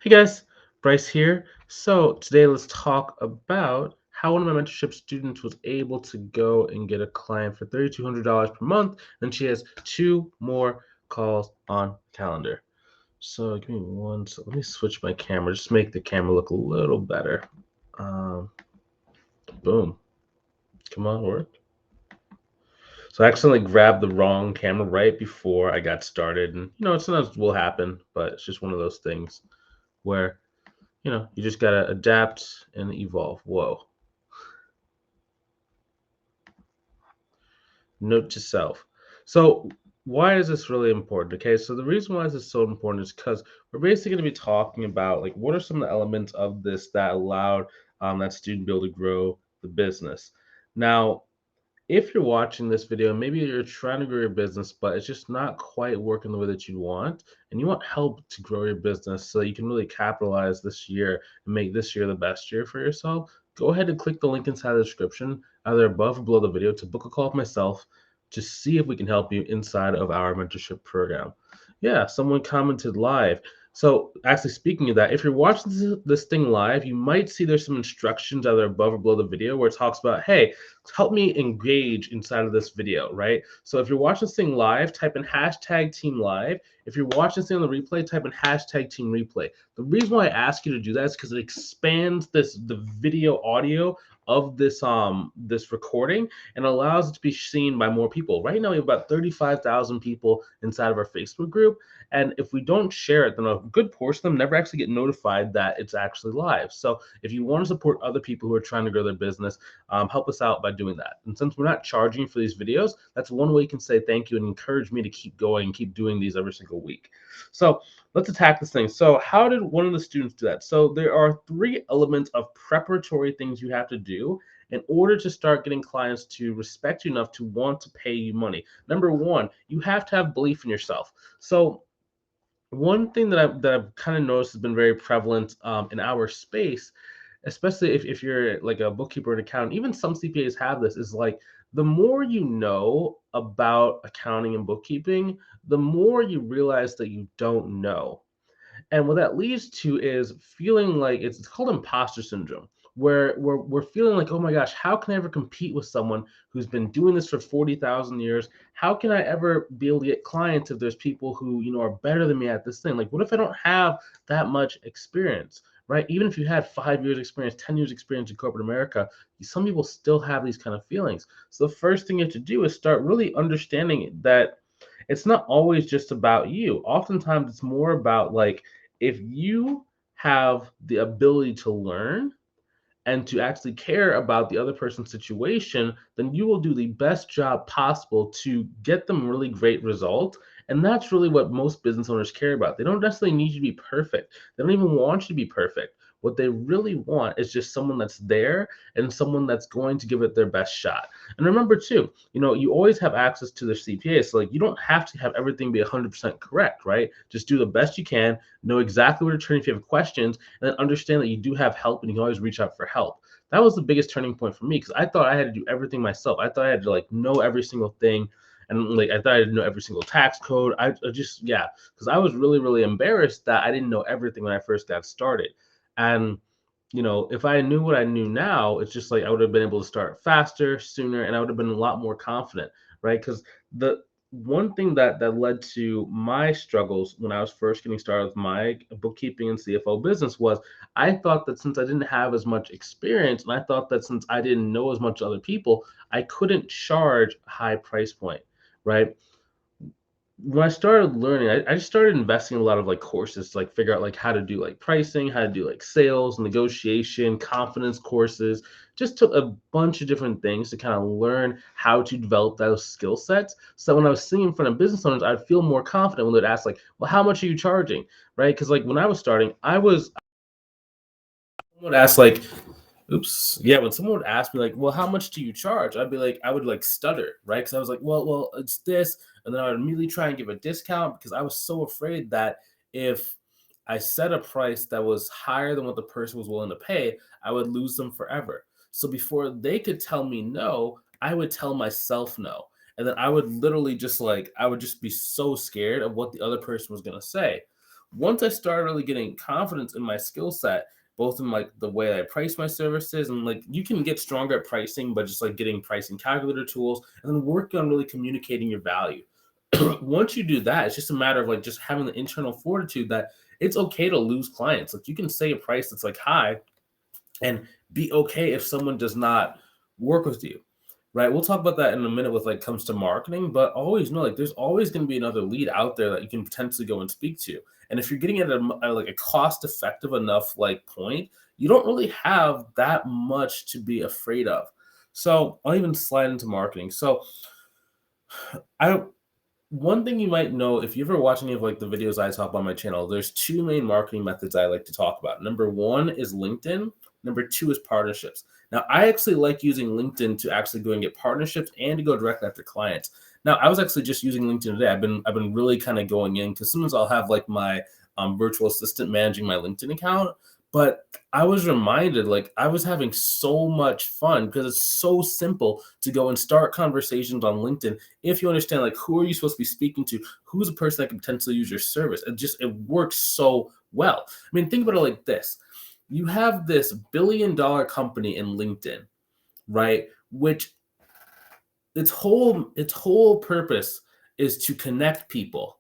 Hey guys, Bryce here. So today let's talk about how one of my mentorship students was able to go and get a client for $3,200 per month, and she has two more calls on calendar. So give me one. So let me switch my camera, just make the camera look a little better. Um, Boom. Come on, work. So I accidentally grabbed the wrong camera right before I got started, and it sometimes will happen, but it's just one of those things where you just gotta adapt and evolve. Whoa. Note to self. So why is this really important? Okay, so the reason why this is so important is because we're basically going to be talking about like what are some of the elements of this that allowed that student be able to grow the business. Now, if you're watching this video, maybe you're trying to grow your business, but it's just not quite working the way that you want, and you want help to grow your business so that you can really capitalize this year and make this year the best year for yourself, go ahead and click the link inside the description, either above or below the video, to book a call with myself to see if we can help you inside of our mentorship program. Yeah, someone commented live. So, actually, speaking of that, if you're watching this thing live, you might see there's some instructions either above or below the video where it talks about, hey, help me engage inside of this video, right? So if you're watching this thing live, type in hashtag team live. If you're watching this thing on the replay, type in hashtag team replay. The reason why I ask you to do that is because it expands the video audio of this recording and allows it to be seen by more people. Right now we have about 35,000 people inside of our Facebook group, and if we don't share it, then a good portion of them never actually get notified that it's actually live. So if you want to support other people who are trying to grow their business, help us out by doing that. And since we're not charging for these videos, that's one way you can say thank you and encourage me to keep going and keep doing these every single week. So let's attack this thing. So how did one of the students do that? So there are three elements of preparatory things you have to do in order to start getting clients to respect you enough to want to pay you money. Number one, you have to have belief in yourself. So one thing that I've kind of noticed has been very prevalent in our space, especially if you're like a bookkeeper and accountant, even some CPAs have this, is like the more you know about accounting and bookkeeping, the more you realize that you don't know. And what that leads to is feeling like it's called imposter syndrome, where we're feeling like, oh my gosh, how can I ever compete with someone who's been doing this for 40,000 years? How can I ever be able to get clients if there's people who, are better than me at this thing? Like, what if I don't have that much experience? Right? Even if you had 5 years experience, 10 years experience in corporate America, some people still have these kind of feelings. So the first thing you have to do is start really understanding that it's not always just about you. Oftentimes it's more about like if you have the ability to learn and to actually care about the other person's situation, then you will do the best job possible to get them really great results. And that's really what most business owners care about. They don't necessarily need you to be perfect. They don't even want you to be perfect. What they really want is just someone that's there and someone that's going to give it their best shot. And remember too, you always have access to their CPA. So like you don't have to have everything be 100% correct, right? Just do the best you can, know exactly where to turn if you have questions, and then understand that you do have help and you can always reach out for help. That was the biggest turning point for me because I thought I had to do everything myself. I thought I had to like know every single thing. And like I thought I had to know every single tax code. I just because I was really, really embarrassed that I didn't know everything when I first got started. And if I knew what I knew now, it's just like I would have been able to start faster, sooner, and I would have been a lot more confident, right? Because the one thing that led to my struggles when I was first getting started with my bookkeeping and CFO business was I thought that since I didn't have as much experience, and I thought that since I didn't know as much other people, I couldn't charge a high price point, right? When I started learning, I just started investing in a lot of like courses to like figure out like how to do like pricing, how to do like sales, negotiation, confidence courses. Just took a bunch of different things to kind of learn how to develop those skill sets. So when I was sitting in front of business owners, I'd feel more confident when they'd ask like, "Well, how much are you charging?" Right? Because like when I was starting, someone would ask like, oops. Yeah, when someone would ask me like, "Well, how much do you charge?" I'd be like, I would like stutter, right? Because I was like, "Well, it's this," and then I would immediately try and give a discount because I was so afraid that if I set a price that was higher than what the person was willing to pay, I would lose them forever. So before they could tell me no, I would tell myself no, and then I would literally just like I would just be so scared of what the other person was gonna say. once I started really getting confidence in my skill set, both in like the way I price my services, and like you can get stronger at pricing by just like getting pricing calculator tools and then working on really communicating your value. Once you do that, it's just a matter of like just having the internal fortitude that it's okay to lose clients. Like you can say a price that's like high and be okay if someone does not work with you, right? We'll talk about that in a minute with like comes to marketing, but always know like there's always going to be another lead out there that you can potentially go and speak to. And if you're getting at like a cost effective enough like point, you don't really have that much to be afraid of. So I'll even slide into marketing. So I one thing you might know if you ever watch any of like the videos I talk about on my channel, there's two main marketing methods I like to talk about. Number one is LinkedIn. Number two is partnerships. Now, I actually like using LinkedIn to actually go and get partnerships and to go directly after clients. Now, I was actually just using LinkedIn today. I've been really kind of going in because sometimes I'll have like my virtual assistant managing my LinkedIn account. But I was reminded, like, I was having so much fun because it's so simple to go and start conversations on LinkedIn. If you understand, like, who are you supposed to be speaking to? Who's a person that can potentially use your service? It works so well. I mean, think about it like this. You have this billion-dollar company in LinkedIn, right? Which its whole purpose is to connect people.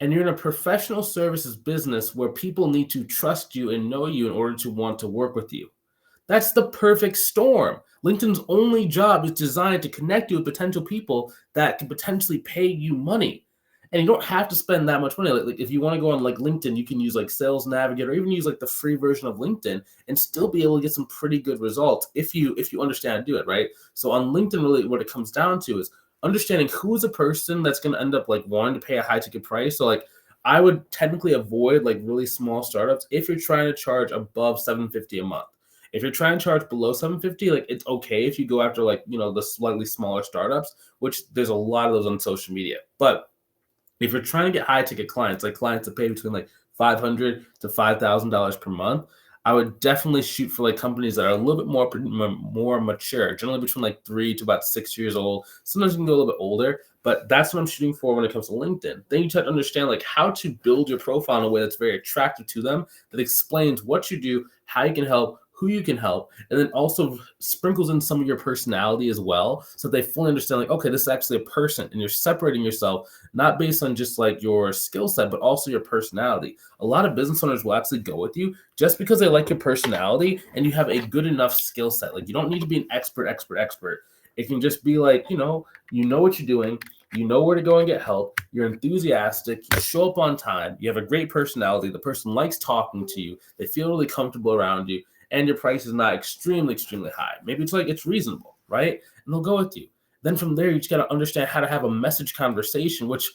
And you're in a professional services business where people need to trust you and know you in order to want to work with you. That's the perfect storm. LinkedIn's only job is designed to connect you with potential people that can potentially pay you money. And you don't have to spend that much money. Like if you want to go on like LinkedIn, you can use like Sales Navigator, or even use like the free version of LinkedIn and still be able to get some pretty good results if you understand how to do it, right? So on LinkedIn, really what it comes down to is understanding who is a person that's going to end up like wanting to pay a high ticket price. So like I would technically avoid like really small startups if you're trying to charge above $750 a month. If you're trying to charge below $750, like it's okay if you go after like, the slightly smaller startups, which there's a lot of those on social media. But if you're trying to get high ticket clients, like clients that pay between like $500 to $5,000 per month, I would definitely shoot for like companies that are a little bit more mature, generally between like 3 to about 6 years old. Sometimes you can go a little bit older, but that's what I'm shooting for when it comes to LinkedIn. Then you try to understand like how to build your profile in a way that's very attractive to them, that explains what you do, how you can help, who you can help, and then also sprinkles in some of your personality as well, so they fully understand like, okay, this is actually a person, and you're separating yourself not based on just like your skill set, but also your personality. A lot of business owners will actually go with you just because they like your personality and you have a good enough skill set. Like you don't need to be an expert. It can just be like, you know what you're doing. You know where to go and get help. You're enthusiastic. You show up on time. You have a great personality. The person likes talking to you. They feel really comfortable around you. And your price is not extremely, extremely high. Maybe it's like it's reasonable, right? And they'll go with you. Then from there, you just got to understand how to have a message conversation, which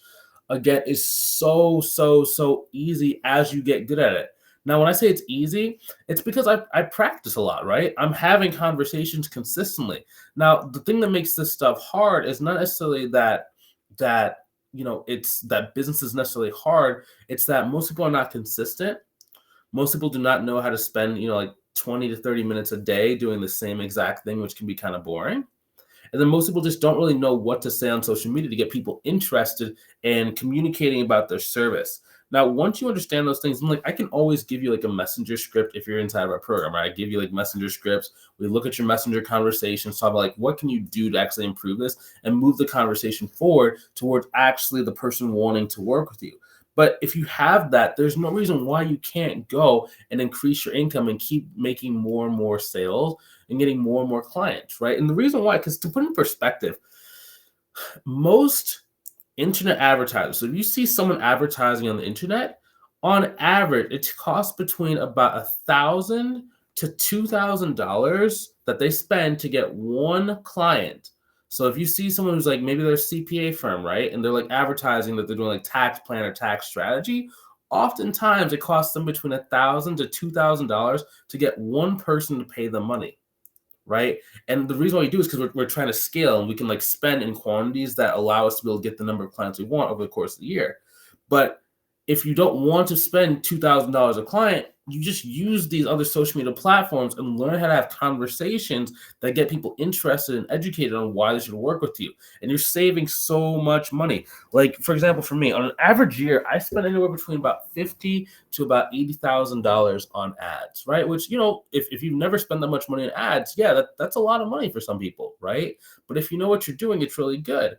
again is so easy as you get good at it. Now, when I say it's easy, it's because I practice a lot, right? I'm having conversations consistently. Now, the thing that makes this stuff hard is not necessarily that it's that business is necessarily hard. It's that most people are not consistent. Most people do not know how to spend, like 20 to 30 minutes a day doing the same exact thing, which can be kind of boring. And then most people just don't really know what to say on social media to get people interested in communicating about their service. Now, once you understand those things, I can always give you like a messenger script if you're inside of our program, right? I give you like messenger scripts. We look at your messenger conversations, talk about like what can you do to actually improve this and move the conversation forward towards actually the person wanting to work with you. But if you have that, there's no reason why you can't go and increase your income and keep making more and more sales and getting more and more clients, right? And the reason why, because to put in perspective, most internet advertisers, so if you see someone advertising on the internet, on average, it costs between about $1,000 to $2,000 that they spend to get one client. So if you see someone who's like, maybe they're a CPA firm, right? And they're like advertising that they're doing like tax plan or tax strategy, oftentimes it costs them between $1,000 to $2,000 to get one person to pay them money, right? And the reason why we do is because we're trying to scale and we can like spend in quantities that allow us to be able to get the number of clients we want over the course of the year. But if you don't want to spend $2,000 a client, you just use these other social media platforms and learn how to have conversations that get people interested and educated on why they should work with you. And you're saving so much money. Like, for example, for me, on an average year, I spend anywhere between about $50 to about $80,000 on ads, right? Which, if you've never spent that much money on ads, yeah, that's a lot of money for some people, right? But if you know what you're doing, it's really good.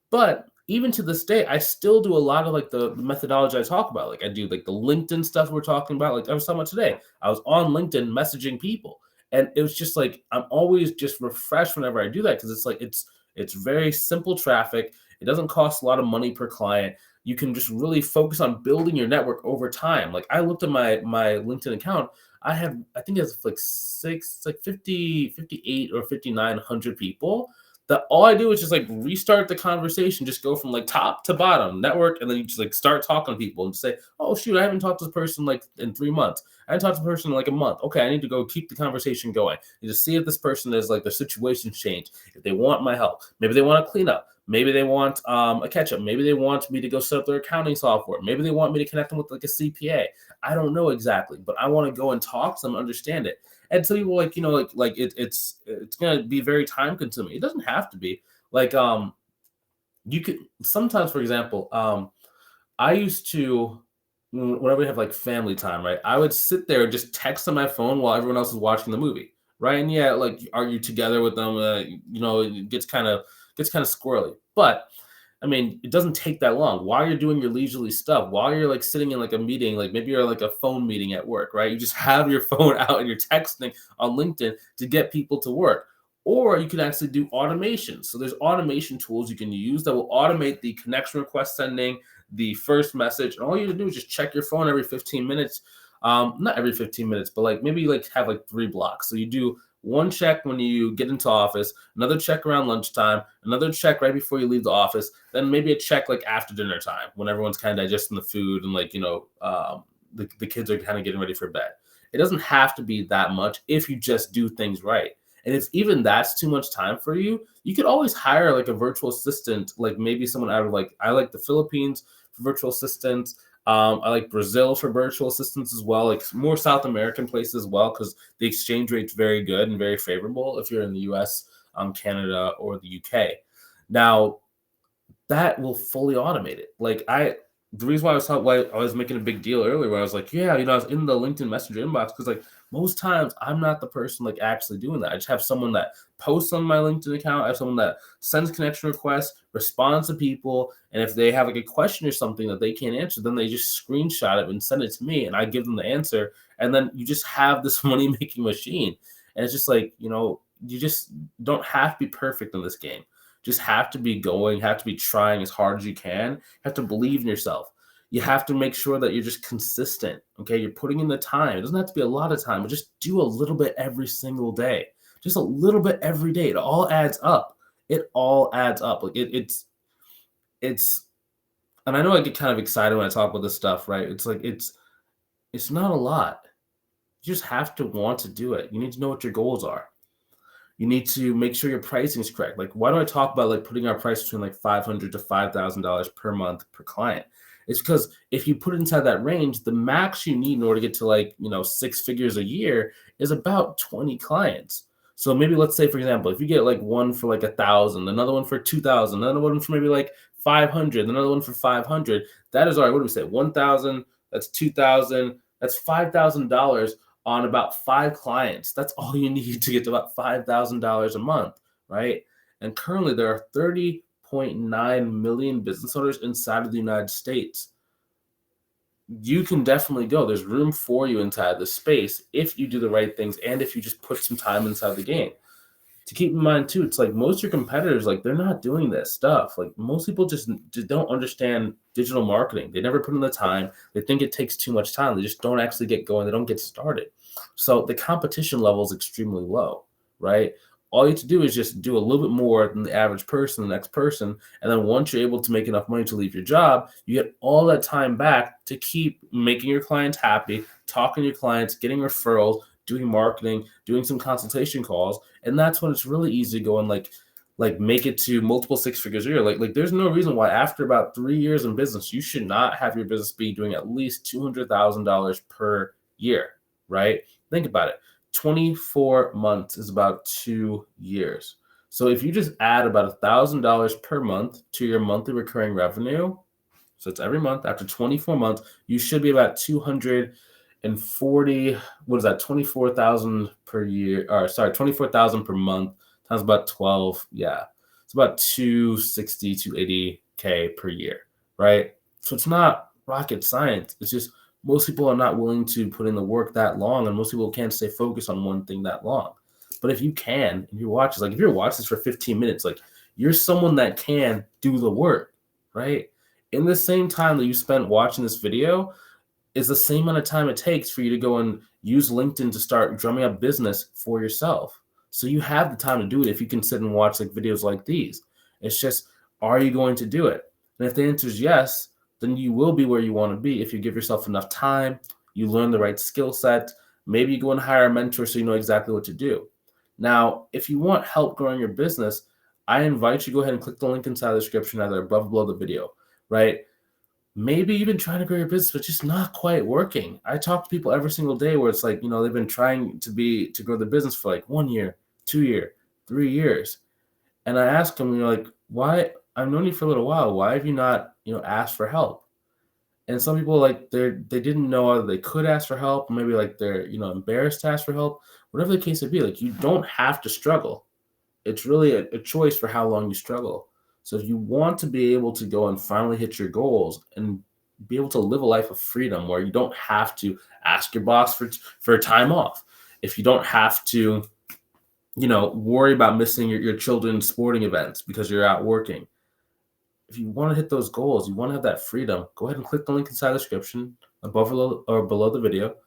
But even to this day, I still do a lot of like the methodology I talk about. Like I do like the LinkedIn stuff we're talking about. Like I was talking about today, I was on LinkedIn messaging people, and it was just like I'm always just refreshed whenever I do that because it's like it's very simple traffic. It doesn't cost a lot of money per client. You can just really focus on building your network over time. Like I looked at my LinkedIn account. I think it's like 50, 58 or 5,900 people that all I do is just like restart the conversation, just go from like top to bottom, network, and then you just like start talking to people and say, oh shoot, I haven't talked to this person like in 3 months. I haven't talked to this person in like a month. Okay, I need to go keep the conversation going. You just see if this person is like their situation's changed, if they want my help, maybe they want to clean up, maybe they want a catch up, maybe they want me to go set up their accounting software, maybe they want me to connect them with like a CPA. I don't know exactly, but I want to go and talk to them, understand it. And some people it's gonna be very time consuming. It doesn't have to be like you could sometimes, for example, I used to whenever we have like family time, right? I would sit there and just text on my phone while everyone else is watching the movie, right? And yeah, like argue together with them, it gets kind of squirrely, but I mean, it doesn't take that long. While you're doing your leisurely stuff, while you're like sitting in like a meeting, like maybe you're like a phone meeting at work, right? You just have your phone out and you're texting on LinkedIn to get people to work. Or you can actually do automation. So there's automation tools you can use that will automate the connection request sending, the first message, and all you have to do is just check your phone every 15 minutes. Not every 15 minutes, but like maybe like have like 3 blocks. So you do one check when you get into office, another check around lunchtime, another check right before you leave the office, then maybe a check like after dinner time when everyone's kind of digesting the food and like, the kids are kind of getting ready for bed. It doesn't have to be that much if you just do things right. And if even that's too much time for you, you could always hire like a virtual assistant, like maybe someone out of like, I like the Philippines for virtual assistants. I like Brazil for virtual assistants as well, like more South American places as well, because the exchange rate's very good and very favorable if you're in the US, Canada, or the UK. Now, that will fully automate it. The reason why I was making a big deal earlier, where I was like, yeah, I was in the LinkedIn Messenger inbox because like most times I'm not the person like actually doing that. I just have someone that posts on my LinkedIn account. I have someone that sends connection requests, responds to people, and if they have like a question or something that they can't answer, then they just screenshot it and send it to me, and I give them the answer. And then you just have this money making machine, and it's just like you just don't have to be perfect in this game. Just have to be going, have to be trying as hard as you can, have to believe in yourself. You have to make sure that you're just consistent. Okay. You're putting in the time. It doesn't have to be a lot of time, but just do a little bit every single day. Just a little bit every day. It all adds up. It all adds up. Like it's, and I know I get kind of excited when I talk about this stuff, right? It's like, it's not a lot. You just have to want to do it. You need to know what your goals are. You need to make sure your pricing is correct. Like, why do I talk about like putting our price between like $500 to $5,000 per month per client? It's because if you put it inside that range, the max you need in order to get to like 6 figures a year is about 20 clients. So maybe let's say, for example, if you get like one for like 1,000, another one for 2,000, another one for maybe like 500, another one for 500. That is all right. What do we say? 1,000. That's 2,000. That's $5,000 on about 5 clients. That's all you need to get to about $5,000 a month, right? And currently there are 30.9 million business owners inside of the United States. You can definitely go. There's room for you inside the space if you do the right things and if you just put some time inside the game. To keep in mind too, it's like most of your competitors, like they're not doing this stuff. Like most people just don't understand digital marketing. They never put in the time. They think it takes too much time. They just don't actually get going. They don't get started. So the competition level is extremely low, right? All you have to do is just do a little bit more than the average person, the next person. And then once you're able to make enough money to leave your job, you get all that time back to keep making your clients happy, talking to your clients, getting referrals, doing marketing, doing some consultation calls. And that's when it's really easy to go and like make it to multiple 6 figures a year. Like there's no reason why after about 3 years in business, you should not have your business be doing at least $200,000 per year. right? Think about it. 24 months is about 2 years. So if you just add about $1,000 per month to your monthly recurring revenue, so it's every month after 24 months, you should be about 240, what is that, 24,000 per year, or sorry, 24,000 per month times about 12. Yeah. It's about 260, 280K per year, right? So it's not rocket science. It's just most people are not willing to put in the work that long, and most people can't stay focused on one thing that long. But if you can, and you watch this, like if you're watching this for 15 minutes, like you're someone that can do the work, right? In the same time that you spent watching this video is the same amount of time it takes for you to go and use LinkedIn to start drumming up business for yourself. So you have the time to do it if you can sit and watch like videos like these. It's just, are you going to do it? And if the answer is yes, then you will be where you want to be if you give yourself enough time, you learn the right skill set, maybe you go and hire a mentor so you know exactly what to do. Now, if you want help growing your business, I invite you to go ahead and click the link inside the description, either above or below the video, right? Maybe you've been trying to grow your business, but just not quite working. I talk to people every single day where it's like, they've been trying to grow their business for like 1 year, 2 year, 3 years. And I ask them, like, why? I've known you for a little while. Why have you not, asked for help? And some people, like, they didn't know whether they could ask for help. Maybe like they're, embarrassed to ask for help. Whatever the case may be, like, you don't have to struggle. It's really a choice for how long you struggle. So if you want to be able to go and finally hit your goals and be able to live a life of freedom where you don't have to ask your boss for time off, if you don't have to, worry about missing your children's sporting events because you're out working. If you want to hit those goals, you want to have that freedom, go ahead and click the link inside the description above or below the video.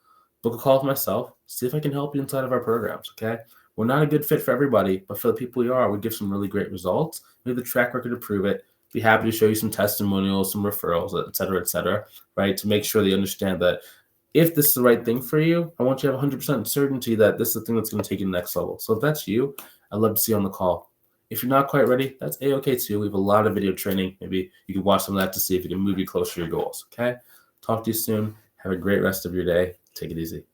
Book a call with myself. See if I can help you inside of our programs, okay? We're not a good fit for everybody, but for the people we are, we give some really great results. We have the track record to prove it. Be happy to show you some testimonials, some referrals, et cetera, right? To make sure that you understand that if this is the right thing for you, I want you to have 100% certainty that this is the thing that's going to take you to the next level. So if that's you, I'd love to see you on the call. If you're not quite ready, that's A-okay too. We have a lot of video training. Maybe you can watch some of that to see if it can move you closer to your goals, okay? Talk to you soon. Have a great rest of your day. Take it easy.